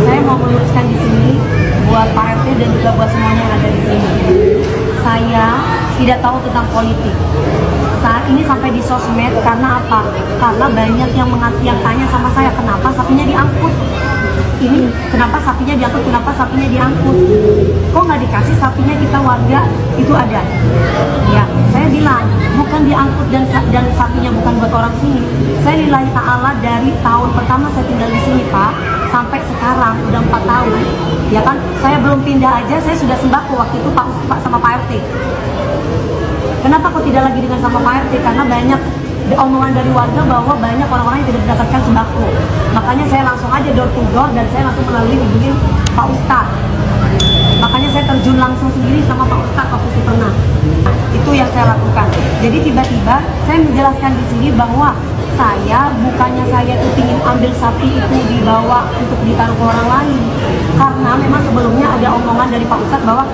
Saya mau meluruskan di sini buat Pak RT dan juga buat semuanya yang ada di sini. Saya tidak tahu tentang politik. Saat ini sampai di sosmed karena apa? Karena banyak yang tanya sama saya, kenapa sapinya diangkut? Ini kenapa sapinya diangkut? Kenapa sapinya diangkut? Kok nggak dikasih sapinya kita warga itu ada? Ya, saya bilang bukan diangkut dan sapinya bukan buat orang sini. Saya lillahi ta'ala dari tahun pertama saya tinggal di sini Pak sampai sekarang udah 4 tahun. Ya kan? Saya belum pindah aja, saya sudah sembako waktu itu Pak sama Pak RT. Kenapa kok tidak lagi dengan sama Pak RT? Karena banyak omongan dari warga bahwa banyak orang-orang yang tidak mendapatkan sembako. Makanya saya langsung aja door to door dan saya langsung melalui hubungin Pak Ustadz. Makanya saya terjun langsung sendiri sama Pak Ustadz waktu itu pernah. Itu yang saya lakukan. Jadi tiba-tiba saya menjelaskan di sini bahwa bukannya saya itu ingin ambil sapi itu dibawa untuk ditaruh ke orang lain. Karena memang sebelumnya ada omongan dari Pak Ustadz bahwa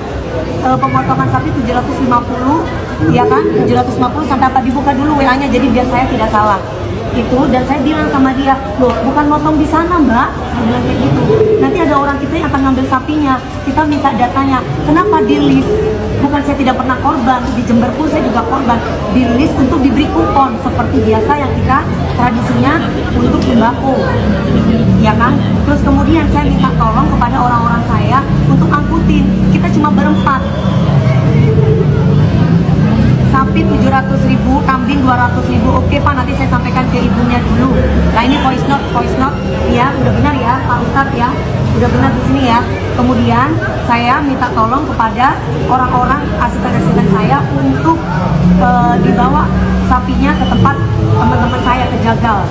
pemotongan sapi 750, ya kan? 750 sampai apa dibuka dulu WA-nya jadi biar saya tidak salah. Itu dan saya bilang sama dia, loh bukan motong di sana Mbak, saya bilang kayak gitu. Nanti ada orang kita yang akan ngambil sapinya, kita minta datanya. Kenapa di list? Bukan saya tidak pernah korban, di Jember pun saya juga korban. Di list untuk diberi kupon seperti biasa yang kita tradisinya untuk sembako, ya kan? Terus kemudian saya minta tolong kepada orang-orang saya untuk angkutin. Kita cuma berempat. Sapi 700.000, kambing 200.000. Oke Pak, nanti saya sampaikan ke ibunya dulu. Nah ini voice note, ya udah benar ya Pak Ustadz ya, udah benar di sini ya. Kemudian saya minta tolong kepada orang-orang asisten saya untuk dibawa sapinya ke tempat teman-teman saya, ke Jagal,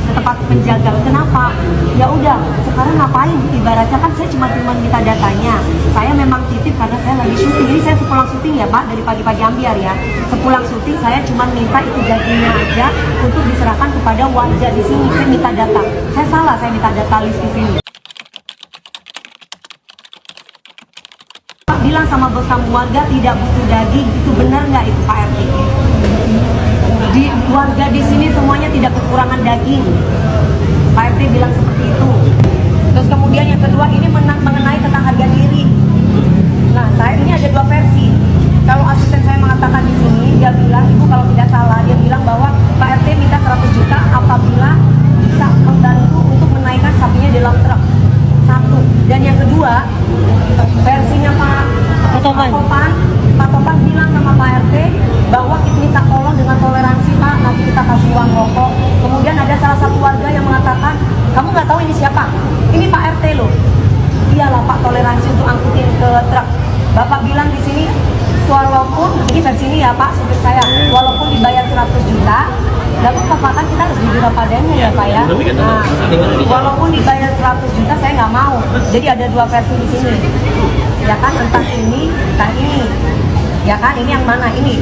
ke tempat penjagal. Kenapa? Ya udah, sekarang ngapain? Ibaratnya kan saya cuma minta datanya. Saya memang titip karena saya lagi syuting. Jadi saya sepulang syuting ya Pak, dari pagi-pagi ambiar ya. Sepulang syuting saya cuma minta itu dagingnya aja untuk diserahkan kepada warga di sini. Saya minta data. Saya salah, saya minta data list di sini. Pak bilang sama bos kamu warga tidak butuh daging, itu benar nggak itu Pak RT? Di warga di sini semuanya tidak kekurangan daging. Pak RT bilang seperti itu. Terus kemudian yang kedua ini mengenai tentang harga diri. Nah, saya ini ada 2 versi. Kalau asisten saya mengatakan di sini, dia bilang, Ibu kalau tidak salah, dia bilang bahwa Pak RT minta 100 juta apabila bisa membantu untuk menaikkan sapinya di dalam truk. Satu. Dan yang kedua, versinya Pak Topan bilang sama Pak RT bahwa kita minta tolong dengan toleransi Pak, nanti kita kasih uang rokok. Kemudian ada salah satu warga yang mengatakan, kamu nggak tahu ini siapa? Ini Pak RT loh. Iyalah Pak, toleransi untuk angkutin ke truk. Bapak bilang di sini, walaupun ini versi ini ya Pak, supir saya, walaupun dibayar 100 juta, lalu kan kita harus jujur apa adanya ya Pak ya. Nah, walaupun dibayar 100 juta saya nggak mau. Jadi ada 2 versi di sini. Ya kan, entah ini, entah ini. Ya kan, ini yang mana? Ini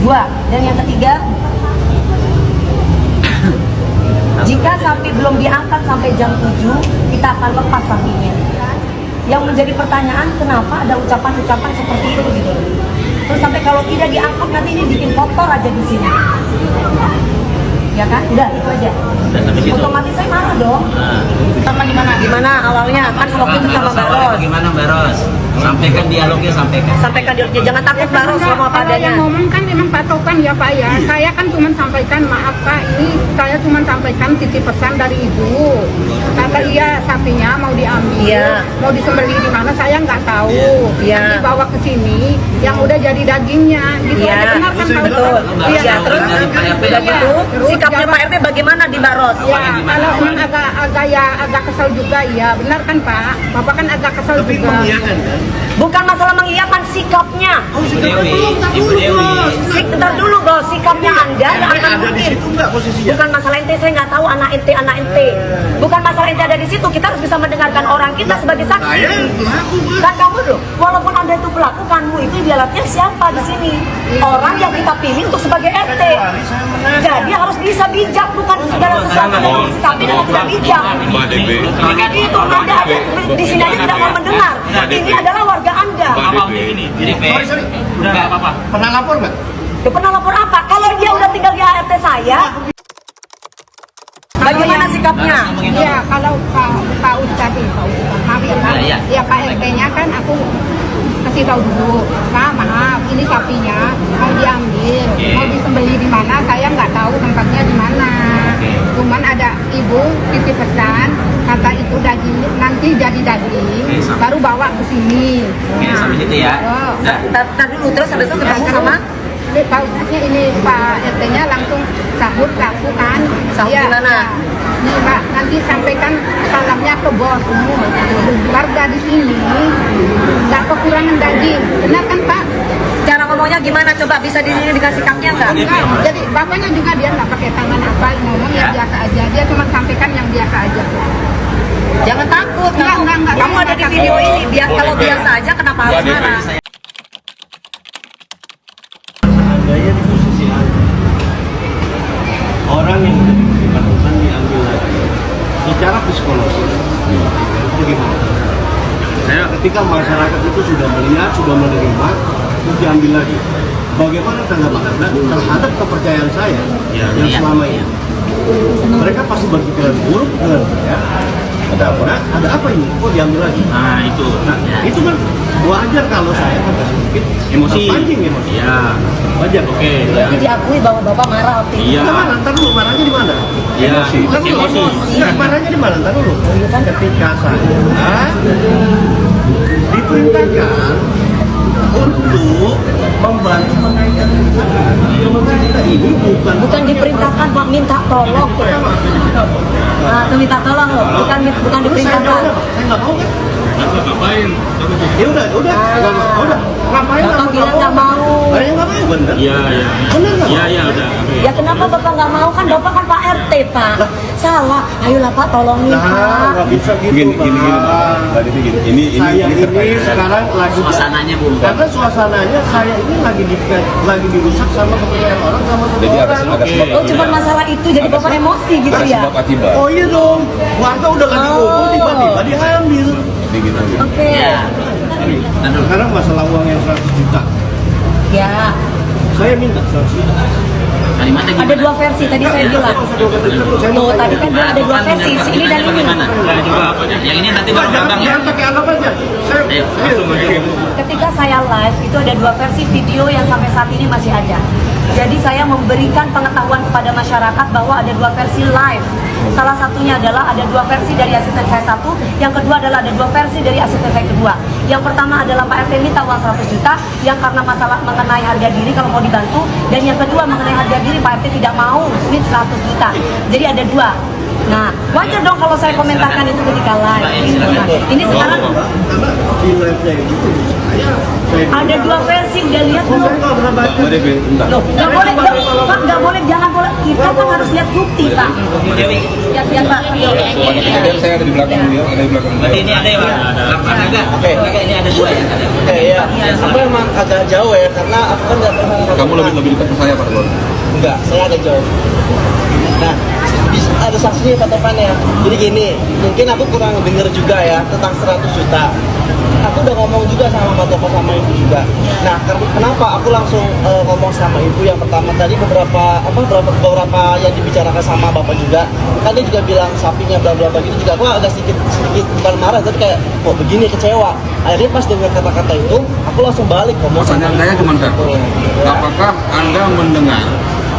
2. Dan yang ketiga, jika sapi belum diangkat sampai jam 7, kita akan lepas sapinya. Yang menjadi pertanyaan, kenapa ada ucapan-ucapan seperti itu gitu. Terus sampai kalau tidak diangkat nanti ini bikin kotor aja di sini. Ya kan? Udah itu aja. Otomatis saya marah dong. Sama gimana awalnya kan waktu itu sama Mbak Ros. Gimana Mbak Ros? Sampaikan dialognya, sampaikan dialognya, jangan takut Mbak Ros ngomong apa Kalau yang adanya. ngomong kan memang patokan ya Pak ya. Saya kan cuma sampaikan, maaf Pak, ini saya cuma sampaikan titip pesan dari Ibu. Kata iya sapinya mau diambil, Iya. mau disembelih di mana saya nggak tahu. Iya. Dibawa ke sini, yang udah jadi dagingnya. Gitu Iya, aja, benar kan Pak betul. Ustadz? Iya, terus udah gitu, Terus sikapnya jawab- Pak RT bagaimana di Mbak Ros? Ya, kalau memang agak kesel juga ya, benar kan Pak? Bapak kan agak kesel juga. Bukan masalah mengiyakan, sikapnya. Ibu Dewi. Bentar dulu bos, sikapnya Anda yang akan mungkin. Bukan masalah ente, saya nggak tahu anak ente. Bukan masalah ente ada di situ, kita harus bisa mendengarkan orang kita sebagai saksi. Dan kamu loh, walaupun Anda itu pelaku, kamu itu dialatnya siapa di sini? Orang yang kita pilih untuk sebagai RT. Jadi harus bisa bijak, bukan segala sesuatu yang disikapi dengan tidak bijak. Itu Anda ada di sini aja tidak mau mendengar. Ini adalah warga Anda. Jadi udah nggak apa-apa. Pernah lapor nggak? Ya, pernah lapor apa? Kalau dia udah tinggal di ART saya, bagaimana sih sikapnya? Iya, kalau Pak Ustadz maaf ya Pak, Iya. ya Pak RT-nya kan aku kasih tahu dulu, Pak maaf ini sapinya mau diambil, mau disembelih di mana saya nggak tahu tempatnya di mana. Cuman ada ibu titip pesan, kata itu daging nanti jadi daging, baru bawa ke sini. Oke, sampai situ ya. Oh. Tadi dulu terus habis itu ketemu sama Pak Ustadznya ini Pak RT-nya langsung sahut ke aku kan. Sahut Iya, gimana? iya. Nih Pak, nanti sampaikan salamnya ke bos semua. Warga di sini nggak kekurangan daging, benar kan Pak? cara ngomongnya gimana? Coba bisa dikasih sikapnya nggak? Enggak, jadi bapaknya juga dia nggak pakai tangan apa, ngomong yang biasa aja. Dia cuma sampaikan yang biasa aja. Jangan takut. Enggak. Kamu ada di video ini. Biar kalau biasa aja kenapa harus marah? Seandainya di posisi Anda, orang yang bersangkutan diambil lagi, secara psikologis, itu gimana? Saya ketika masyarakat itu sudah melihat, sudah menerima, terus diambil lagi. Bagaimana tanggapan Anda terhadap kepercayaan saya yang selama ini? Mereka pasti berpikiran buruk dengan saya. Ada apa ini? Kok diambil lagi? Nah, itu. Nah, itu kan wajar kalau saya agak sedikit Emosi. terpancing emosi. Iya. Wajar. Oke. Berarti diakui bahwa bapak marah waktu itu. Iya. Nggak marah, ntar dulu marahnya di mana? Iya. Ntar dulu. Emosi. Nggak, marahnya di mana? Ntar dulu. Ketika saya diperintahkan untuk membantu menaikkan sementara kita ini Bukan diperintahkan, Pak, minta tolong. Nah, itu minta tolong loh, bukan diperintahkan. Saya nggak mau kan? Ya udah, nggak mau, udah. Ngapain? Bapak bilang nggak mau. Saya nggak mau, bener. Iya, iya. Bener nggak? Iya, iya, udah. Ya kenapa bapak nggak mau? Kan bapak kan Pak RT, Pak. Salah. Ayolah Pak, tolongin Nah, Pak. nggak bisa gitu. Gini, Pak. Mbak Devi gini. Saya ini terkait dengan- sekarang lagi Suasananya, Bu. karena suasananya saya ini lagi dirusak sama kepercayaan orang sama satu Jadi ada orang. sebab Oh, cuma masalah itu jadi Ada bapak sebab- emosi gitu ada ya? sebab akibat. Oh iya dong, warga udah lagi Oh. ngumpul tiba-tiba diambil. Jadi gitu. Oke. Iya. Aduh. Sekarang masalah uang yang 100 juta, Ya, saya minta 100 juta. Kalimatnya gimana? ada dua versi tadi saya bilang. Tuh, tadi kan bilang ada dua versi. Ini dan ini. Bagaimana? Coba. Yang ini nanti baru Jangan, abang ya. jangan pakai anggap aja. Saya, Ayo, langsung aja. Ketika saya live itu ada dua versi video yang sampai saat ini masih ada. Jadi saya memberikan pengetahuan kepada masyarakat bahwa ada dua versi live. Salah satunya adalah ada dua versi dari asisten saya satu, yang kedua adalah ada dua versi dari asisten saya kedua. Yang pertama adalah Pak RT minta uang 100 juta yang karena masalah mengenai harga diri kalau mau dibantu, dan yang kedua mengenai harga diri Pak RT tidak mau duit 100 juta. Jadi ada dua. Nah, wajar dong kalau saya komentarkan itu ketika live. Ini sekarang Karena di live-nya itu saya ada dua versi, udah lihat belum? nggak pernah baca. Mbak Devi, bentar. Loh, nggak boleh, Pak, nggak boleh, jangan boleh. Kita kan harus lihat bukti, Pak. Lihat, Pak. Biar saya ada di belakang dia, ada di belakang Berarti dia. ini ada ya, Pak? Ada enggak? Oke. Enggak, ini ada dua ya? Ada. Oke, ya. Aku emang agak jauh ya, karena aku kan nggak pernah. Kamu lebih dekat ke saya, Pak Lord. Enggak, saya agak jauh. Nah, ada saksinya Pak Topan ya. Jadi gini, mungkin aku kurang dengar juga ya tentang 100 juta. Aku udah ngomong juga sama Pak Topan sama Ibu juga. Nah, kenapa aku langsung ngomong sama Ibu yang pertama tadi beberapa yang dibicarakan sama Bapak juga. Kan dia juga bilang sapinya bla bla bla gitu juga. Aku agak sedikit bukan marah, tapi kayak kok begini, kecewa. Akhirnya pas dengar kata-kata itu, aku langsung balik ngomong sama Pertanyaan saya Ibu. cuma satu. Apakah Anda mendengar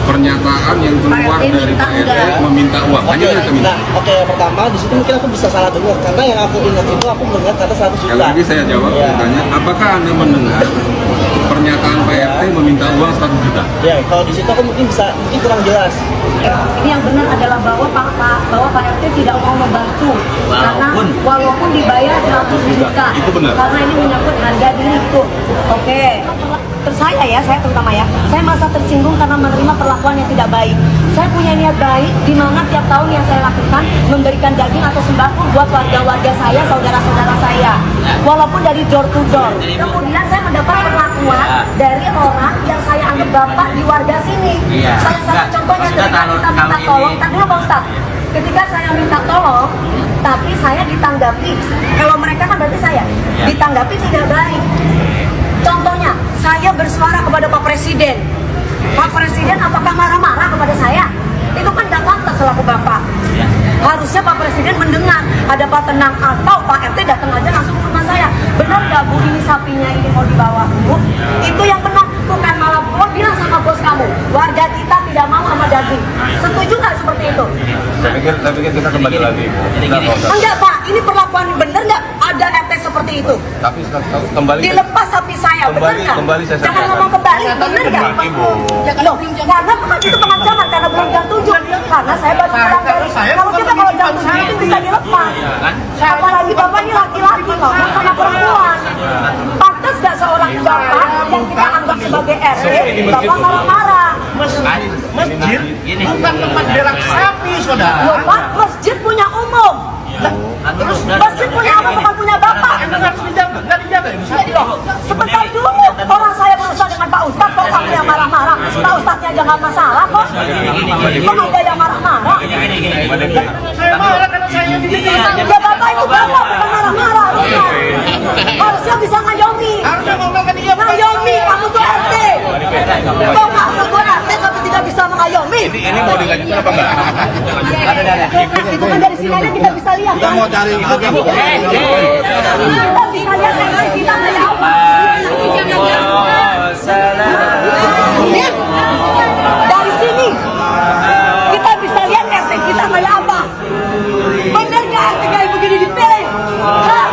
pernyataan yang keluar Pak RT dari minta Pak RT enggak? meminta uang? Hanya itu saya minta. Nah, oke, yang pertama di situ mungkin aku bisa salah dengar karena yang aku ingat itu aku mendengar kata 100 juta. Sekali lagi saya jawab, Ya. saya tanya, apakah Anda mendengar pernyataan Pak RT meminta uang 100 juta? Ya, kalau di situ aku mungkin kurang jelas. Ini yang benar adalah bahwa Pak RT tidak mau membantu karena walaupun dibayar 100 juta. Itu benar. Karena ini menyangkut harga diri itu. Oke. Terus saya terutama ya, saya merasa tersinggung karena menerima perlakuan yang tidak baik. Saya punya niat baik di mana tiap tahun yang saya lakukan memberikan daging atau sembako buat warga-warga saya, saudara-saudara saya. Walaupun dari door to door. Kemudian saya mendapat perlakuan dari orang yang saya anggap bapak di warga sini. Iya. Salah satu Enggak, contohnya maksudnya ketika kalau- kita minta kalau tolong, ini- tak dulu Pak Ustadz. Ketika saya minta tolong, tapi saya ditanggapi. Kalau mereka kan berarti saya ditanggapi tidak baik. Contohnya, saya bersuara kepada Pak Presiden. Pak Presiden apakah marah-marah kepada saya? Itu kan nggak pantas selaku bapak. Harusnya Pak Presiden mendengar ada Pak Tenang atau Pak RT datang aja langsung ke rumah saya. Benar nggak Bu ini sapinya ini mau dibawa Bu? Itu yang benar, bukan malah Bu bilang sama bos kamu, warga kita tidak mau sama daging. Setuju nggak seperti itu? Saya pikir kita kembali lagi. Enggak Pak, ini perlakuan benar nggak ada RT seperti itu? Tapi kembali Dilepas sapi saya, benar nggak? kembali saya Jangan sampaikan. ngomong kembali, benar nggak? Ibu. Loh, karena bukan itu pengancaman, karena belum jam 7. Karena saya baru pulang dari, kalau kita kalau jam 7 itu bisa dilepas. Apalagi Bapak ini laki-laki loh, sama perempuan. Pantas gak seorang bapak yang kita anggap sebagai RT, Bapak marah-marah. Masjid ini Bukan tempat berak sapi, saudara. Loh Pak, masjid punya umum. Masjid punya umum, bukan punya Bapak. Loh, sebentar dulu, orang saya berusaha dengan Pak Ustadz, kok kamu yang marah-marah? Pak Ustadznya aja gak masalah kok. Kok ada yang marah-marah? Saya marah karena saya dibikin. Ya Bapak itu Bapak, bukan marah-marah. Harusnya bisa ngayomi. Harusnya ngomong ke dia. Ngayomi, kamu tuh RT. Kok kamu tuh RT, kamu tidak bisa mengayomi? Ini mau dilanjutkan apa enggak? Itu kan dari sini aja kita bisa lihat. Kita mau cari Kita bisa lihat dari kita kayak apa. Lihat. Dari sini kita bisa lihat RT kita kayak apa. Bener nggak RT kayak begini dipilih? Hah?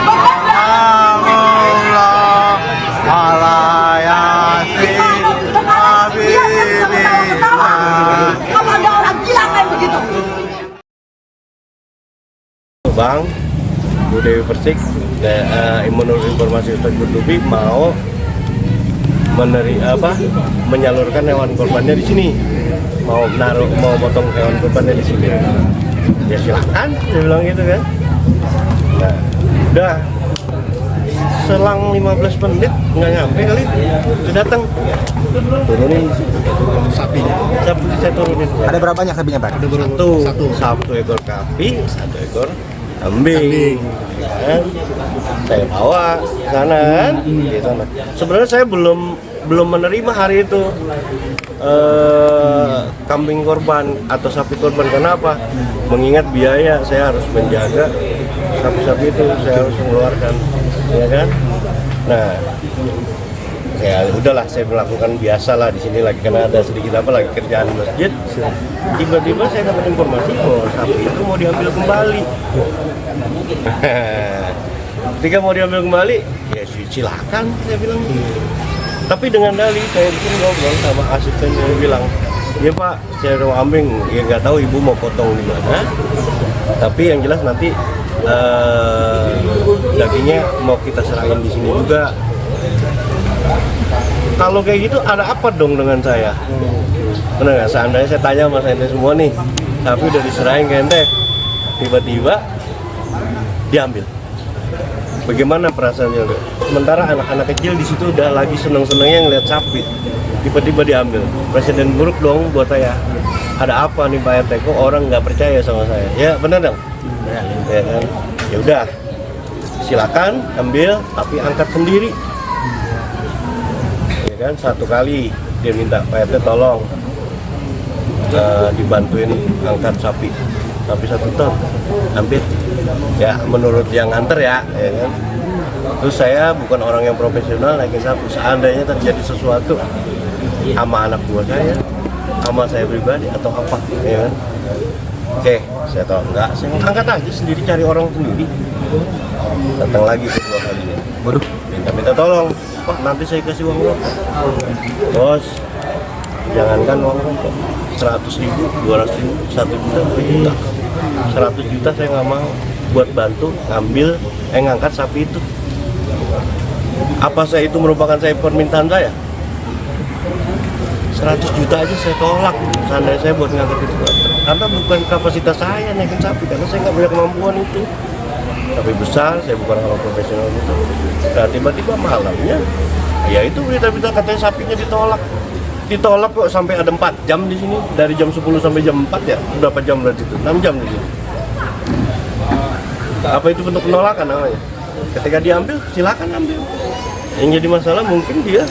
Bener nggak? Sekarang dia kan bisa ketawa-ketawa. Apa ada orang gila kayak begitu? Bang, Bu Dewi Persik, menurut informasi Ustaz Kurtubi mau menyalurkan hewan korbannya di sini, mau potong hewan korbannya di sini. Ya silakan, dia bilang gitu kan. Nah, udah selang 15 menit nggak nyampe kali, dia datang turunin sapinya. Sapi saya turunin. Ada berapa banyak sapinya, Pak? Satu ekor kambing, satu ekor kambing. Kan? Saya bawa ke sana kan, di sana. Sebenarnya saya belum menerima hari itu kambing korban atau sapi korban. Kenapa? Mengingat biaya, saya harus menjaga sapi-sapi itu, saya harus mengeluarkan, ya kan? Nah, ya udahlah, saya melakukan biasa lah di sini lagi karena ada sedikit lagi kerjaan di masjid. Tiba-tiba saya dapat informasi bahwa sapi itu mau diambil kembali. Ketika mau diambil kembali, ya silakan, saya bilang. Tapi dengan dalih saya bikin ngobrol sama asisten, dia bilang, ya Pak, saya mau ambil, ya nggak tahu ibu mau potong di mana. Tapi yang jelas nanti dagingnya mau kita serahin di sini juga. Kalau kayak gitu ada apa dong dengan saya? Benar nggak? Seandainya saya tanya sama ente semua nih, tapi udah diserahin ke ente, tiba-tiba diambil. Bagaimana perasaannya? Sementara anak-anak kecil di situ udah lagi seneng-senengnya ngeliat sapi, tiba-tiba diambil. Presiden buruk dong buat saya. Ada apa nih Pak RT? Kok orang nggak percaya sama saya? Ya benar dong. Ya kan? Ya udah, silakan ambil, tapi angkat sendiri. Ya kan? Satu kali dia minta Pak RT tolong dibantuin angkat sapi 1 ton, ambil. Ya menurut yang nganter ya kan. Terus saya bukan orang yang profesional naikin sapi. Seandainya terjadi sesuatu sama anak buah saya, sama saya pribadi atau apa, ya kan? Oke, saya tahu enggak, saya angkat aja sendiri, cari orang sendiri. Datang lagi kedua kalinya. Waduh, minta tolong, Pak, nanti saya kasih uang rokok. Bos, jangankan uang rokok, 100.000, 200.000, 1 juta, 2 juta. 100 juta saya nggak mau buat bantu ngambil, ngangkat sapi itu. Apa saya itu merupakan permintaan saya? 100 juta aja saya tolak, seandainya saya buat ngangkat itu. Karena bukan kapasitas saya naikin sapi, karena saya nggak punya kemampuan itu. Sapi besar, saya bukan orang profesional gitu. Nah tiba-tiba malamnya, ya itu berita-berita katanya sapinya ditolak kok, sampai ada 4 jam di sini, dari jam 10 sampai jam 4 ya, berapa jam berarti itu? 6 jam di sini. Apa itu bentuk penolakan namanya? Ketika diambil, silakan ambil. Yang jadi masalah mungkin dia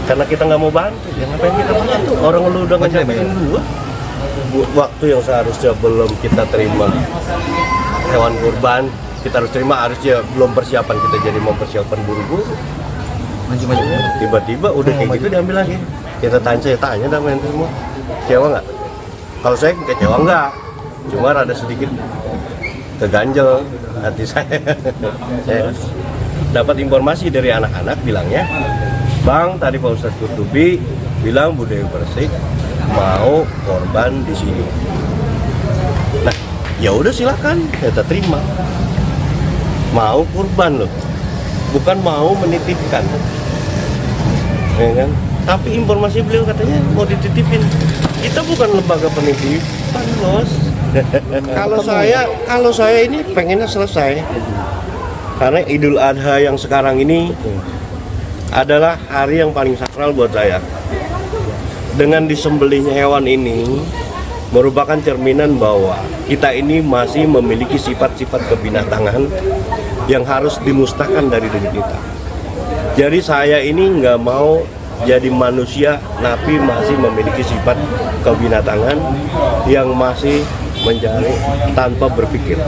karena kita nggak mau bantu, ya ngapain kita bantu? Orang lu udah ngejamin gua, waktu yang seharusnya belum kita terima hewan kurban, kita harus terima, harusnya belum persiapan, kita jadi mempersiapkan buru-buru. Tiba-tiba udah kayak gitu diambil lagi. Kita tanya sama yang semua, kecewa nggak? Kalau saya kecewa nggak, cuma ada sedikit keganjel hati saya. Saya dapat informasi dari anak-anak bilangnya, Bang, tadi Pak Ustadz Kurtubi bilang Bu Dewi Persik mau korban di sini. Nah, ya udah silakan, kita terima. Mau kurban loh, bukan mau menitipkan, ya kan? Tapi informasi beliau katanya mau dititipin. Kita bukan lembaga penitipan, Bos. Kalau saya ini pengennya selesai. Karena Idul Adha yang sekarang ini adalah hari yang paling sakral buat saya. Dengan disembelihnya hewan ini merupakan cerminan bahwa kita ini masih memiliki sifat-sifat kebinatangan yang harus dimusnahkan dari diri kita. Jadi saya ini nggak mau jadi manusia tapi masih memiliki sifat kebinatangan yang masih mencari tanpa berpikir.